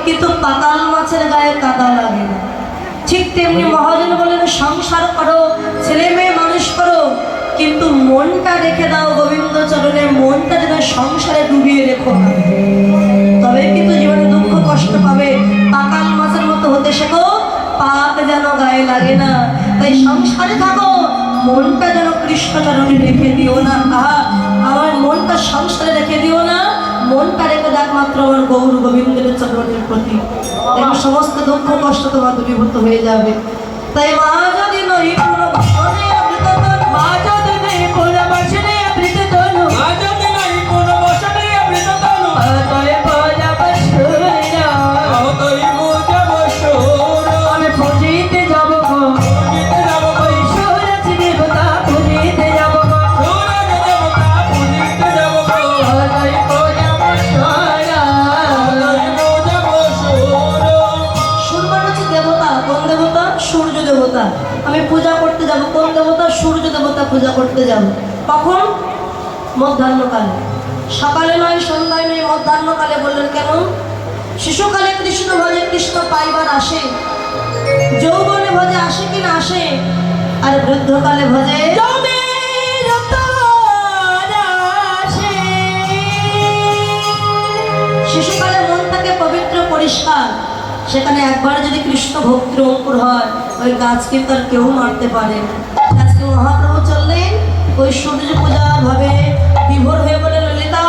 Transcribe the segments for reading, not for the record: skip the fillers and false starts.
কিন্তু পাতাল মাছের গায়ে কাদা লাগে না। ঠিক তেমনি মহাজন বলেন সংসার করো, ছেলে মেয়ে মানুষ করো, কিন্তু মনটা রেখে দাও গোবিন্দ চরণে, মনটা যেন সংসারে ডুবিয়ে রেখো না, তবে কিন্তু জীবনে দুঃখ কষ্ট পাবে। পাতাল মাছের মতো হতে শেখো, পাক যেন গায়ে লাগে না। তাই সংসারে থাকো, মনটা যেন কৃষ্ণ চরণে রেখে দিও না। আমার মনটা সংসারে রেখে দিও না, মনটা রেখে একমাত্র আমার গৌর গোবিন্দের চরণের প্রতি, এবং সমস্ত দুঃখ কষ্ট তোমার দূরীভূত হয়ে যাবে। তাই মা যদি নই পুরো বসনে অমৃততন, মা যদি নেই পুরো বসনে অমৃততন, মা যদি নই পুরো বসনে অমৃততন, তবে পূজা বসুরা, তবে পূজা বসুরা, আমি পুজিতে যাব গো, পুজিতে যাব গো, সূরজ দেবতা পুজিতে যাব গো, সূরজ দেবতা পুজিতে যাব গো, তবে পূজা বসুরা, তবে পূজা বসুরা। সুরমান হচ্ছে দেবতা, কোন দেবতা? সূর্য দেবতা। আমি পূজা করতে যাব কোন দেবতা? সূর্য দেবতা পূজা করতে যাব। কখন? মধ্যাহ্নকালে। সকালে নয়, সন্ধ্যায় নয়, মধ্যাহ্নকালে। বললেন কেন? শিশুকালে কৃষ্ণ ভজে, কৃষ্ণ পাইবার আসে। যৌবনে ভজে আসে কি না আসে? আর বৃদ্ধকালে ভজে শিশুকালে মন থাকে পবিত্র পরিষ্কার, সেখানে একবার যদি কৃষ্ণ ভক্তির অঙ্কুর হয়, ওই গাছকে তার কেউ মারতে পারে না। আজকে মহাপ্রভু চললেন ওই সূর্য পূজা ভাবে বিভোর হয়ে বলে, ললিতা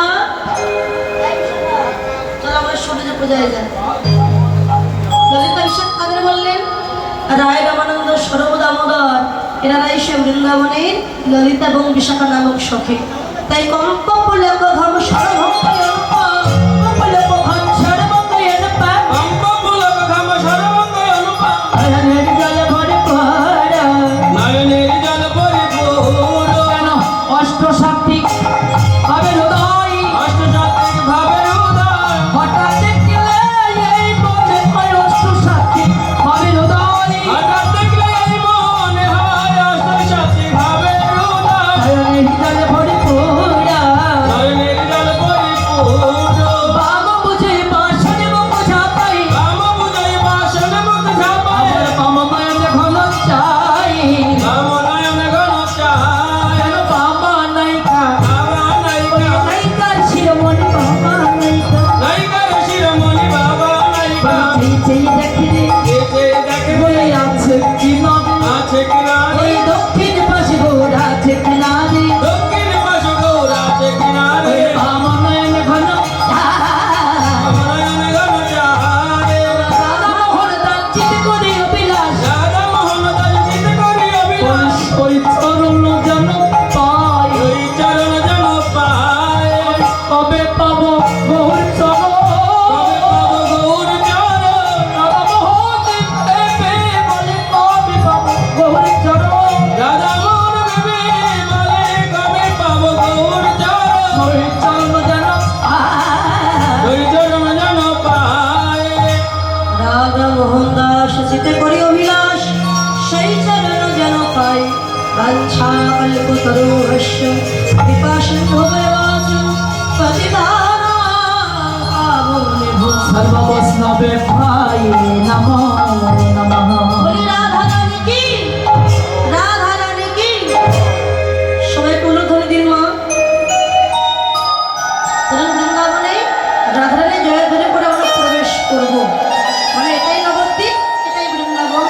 চলো আমরা সূর্য পূজায় যাই। ললিতা ঈশ্বর কাদের বললেন? রায় রামানন্দ, সরব দামোদর, এনারা এসে বৃন্দাবনের ললিতা এবং বিশাখা নামক সখী। তাই কম্প লেখ ঘম সরভঙ্গ सर्ववैष्णवे भाई नमो नमः। बोली राधा रानी की, राधा रानी की। সবাই কোলো ধরে দিন মা। বৃন্দাবনে রাধা রানী জয় ধরে পরে আমরা প্রবেশ করব, মানে এটাই নবদ্বীপ, এটাই বৃন্দাবন।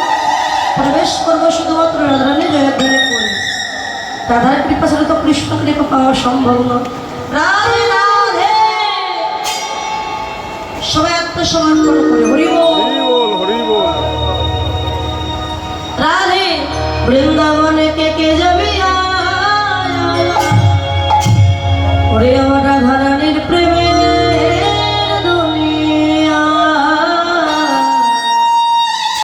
প্রবেশ করবো শুধুমাত্র রাধা রানী জয় ধরে পড়ে। রাধার কৃপা ছাড়া তো কৃষ্ণ কৃপা পাওয়া সম্ভব নয়। রাধে রাধে। সবাই আত্মসমর্পণ করে